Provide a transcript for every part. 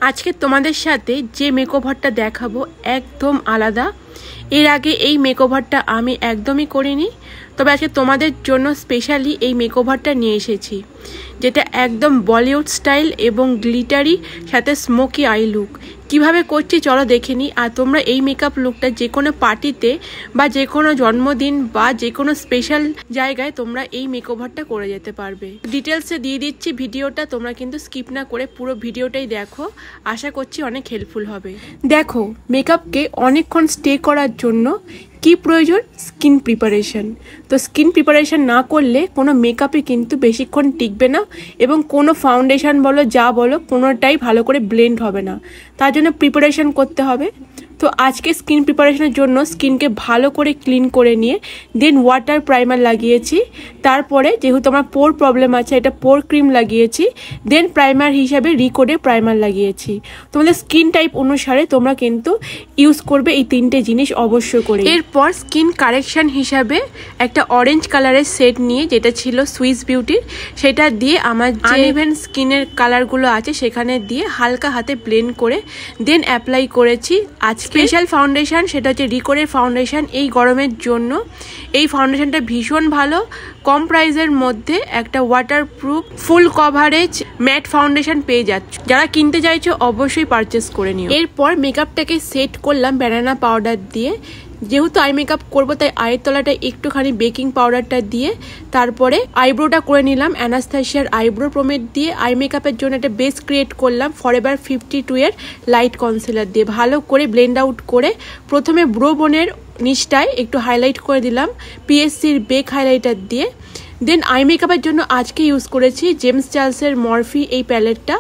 আজকে তোমাদের সাথে যে মেকওভারটা দেখাবো একদম আলাদা। এর আগে এই মেকওভারটা আমি একদমই করিনি, তবে আজকে তোমাদের জন্য স্পেশালি এই মেকওভারটা নিয়ে এসেছি, যেটা একদম বলিউড স্টাইল এবং গ্লিটারি সাথে স্মোকি আই লুক। কিভাবে করছি চলো দেখে নিই। আর তোমরা এই মেকআপ লুকটা যে কোনো পার্টিতে বা যে কোনো জন্মদিন বা যে কোনো স্পেশাল জায়গায় তোমরা এই মেকওভারটা করে যেতে পারবে। ডিটেলসে দিয়ে দিচ্ছি ভিডিওটা, তোমরা কিন্তু স্কিপ না করে পুরো ভিডিওটাই দেখো, আশা করছি অনেক হেল্পফুল হবে। দেখো, মেকআপকে অনেকক্ষণ স্টে করার জন্য কি প্রয়োজন? Skin preparation. তো স্কিন প্রিপারেশন না করলে কোনো মেকআপই কিন্তু বেশিক্ষণ টিকবে না এবং কোনো ফাউন্ডেশন বলো যা বলো কোনোটাই ভালো করে ব্লেন্ড হবে না। তার জন্য প্রিপারেশন করতে হবে। তো আজকে স্কিন প্রিপারেশনের জন্য স্কিনকে ভালো করে ক্লিন করে নিয়ে দেন ওয়াটার প্রাইমার লাগিয়েছি। তারপরে যেহেতু আমার পোর প্রবলেম আছে, এটা পোর ক্রিম লাগিয়েছি। দেন প্রাইমার হিসাবে রিকোডে প্রাইমার লাগিয়েছি। তোমাদের স্কিন টাইপ অনুসারে তোমরা কিন্তু ইউজ করবে এই তিনটে জিনিস অবশ্যই করে। এরপর স্কিন কারেকশন হিসাবে একটা অরেঞ্জ কালারের সেট নিয়ে, যেটা ছিল সুইস বিউটির, সেটা দিয়ে আমার যে ইভেন স্কিনের কালারগুলো আছে সেখানে দিয়ে হালকা হাতে ব্লেন্ড করে দেন অ্যাপ্লাই করেছি। স্পেশাল ফাউন্ডেশন, সেটা হচ্ছে রিকোডের ফাউন্ডেশন। এই গরমের জন্য এই ফাউন্ডেশনটা ভীষণ ভালো, কম প্রাইসের মধ্যে একটা waterproof full coverage matte foundation পেয়ে যাচ্ছ। যারা কিনতে চাইছো অবশ্যই পারচেস করে নিও। এরপর মেকআপটাকে সেট করলাম ব্যানানা পাউডার দিয়ে। যেহেতু আই মেকআপ করবো তাই আয়ের তলাটা একটুখানি বেকিং পাউডারটা দিয়ে তারপরে আইব্রোটা করে নিলাম অ্যানাস্থাসিয়ার আইব্রো প্রোমেড দিয়ে। আই মেকআপের জন্য একটা বেস ক্রিয়েট করলাম ফরএভার 52 এর লাইট কনসিলার দিয়ে। ভালো করে ব্লেন্ড আউট করে প্রথমে ব্রো বোনের নিচটায় একটু হাইলাইট করে দিলাম পিএসসির বেক হাইলাইটার দিয়ে। দেন আই মেকআপের জন্য আজকে ইউজ করেছি জেমস চার্লসের মরফি এই প্যালেটটা।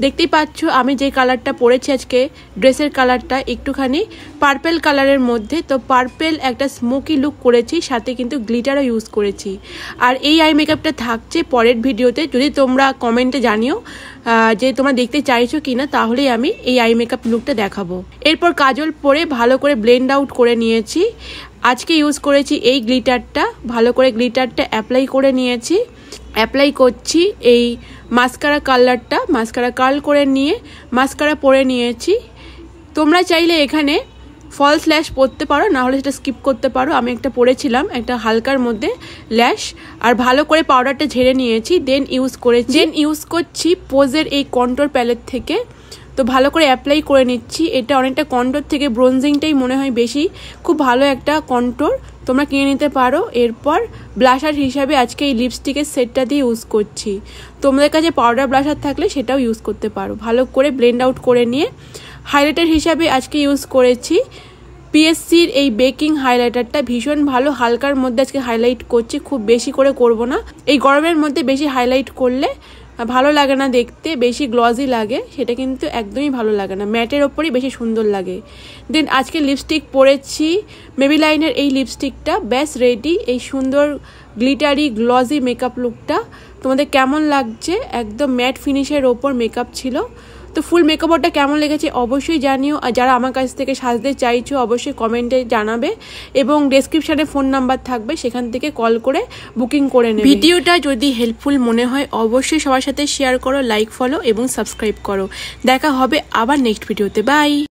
দেখতেই পাচ্ছ আমি যে কালারটা পরেছি আজকে, ড্রেসের কালারটা একটুখানি পার্পেল কালারের মধ্যে। তো পার্পেল একটা স্মোকি লুক করেছি, সাথে কিন্তু গ্লিটারও ইউজ করেছি। আর এই আই মেকআপটা থাকছে পরের ভিডিওতে, যদি তোমরা কমেন্টে জানিও যে তোমরা দেখতে চাইছো কিনা, তাহলেই আমি এই আই মেকআপ লুকটা দেখাবো। এরপর কাজল পরে ভালো করে ব্লেন্ড আউট করে নিয়েছি। আজকে ইউজ করেছি এই গ্লিটারটা, ভালো করে গ্লিটারটা অ্যাপ্লাই করে নিয়েছি। অ্যাপ্লাই করছি এই মাস্কারা কালারটা, মাস্কারা কার্ল করে নিয়ে মাস্কারা পরে নিয়েছি। তোমরা চাইলে এখানে ফলস ল্যাশ পরতে পারো, না হলে সেটা স্কিপ করতে পারো। আমি একটা পরেছিলাম একটা হালকার মধ্যে ল্যাশ। আর ভালো করে পাউডারটা ঝেড়ে নিয়েছি, দেন ইউজ করছি পোজের এই কন্ট্রোর প্যালেট থেকে। তো ভালো করে অ্যাপ্লাই করে নিচ্ছি। এটা অনেকটা কন্ট্রোর থেকে ব্রোনজিংটাই মনে হয় বেশি, খুব ভালো একটা কন্ট্রোর, তোমরা কিনে নিতে পারো। এরপর ব্লাশার হিসাবে আজকে এই লিপস্টিকের সেটটা দিয়ে ইউজ করছি। তোমাদের কাছে পাউডার ব্লাশার থাকলে সেটাও ইউজ করতে পারো। ভালো করে ব্লেন্ড আউট করে নিয়ে হাইলাইটার হিসাবে আজকে ইউজ করেছি পিএসসির এই বেকিং হাইলাইটারটা। ভীষণ ভালো, হালকার মধ্যে আজকে হাইলাইট করছি, খুব বেশি করে করব না। এই গরমের মধ্যে বেশি হাইলাইট করলে ভালো লাগে না দেখতে, বেশি গ্লজি লাগে, সেটা কিন্তু একদমই ভালো লাগে না, ম্যাটের ওপরই বেশি সুন্দর লাগে। দেন আজকে লিপস্টিক পরেছি মেবিলাইনের এই লিপস্টিকটা। ব্যাস রেডি এই সুন্দর গ্লিটারি গ্লজি মেকআপ লুকটা। তোমাদের কেমন লাগছে? একদম ম্যাট ফিনিশের ওপর মেকআপ ছিল। তো ফুল মেকআপটা কেমন লেগেছে অবশ্যই জানিও। আর যারা আমার কাছ থেকে সাজতে চাইছো অবশ্যই কমেন্টে জানাবে, এবং ডেসক্রিপশানে ফোন নাম্বার থাকবে, সেখান থেকে কল করে বুকিং করে নেবে। ভিডিওটা যদি হেল্পফুল মনে হয় অবশ্যই সবার সাথে শেয়ার করো, লাইক, ফলো এবং সাবস্ক্রাইব করো। দেখা হবে আবার নেক্সট ভিডিওতে। বাই।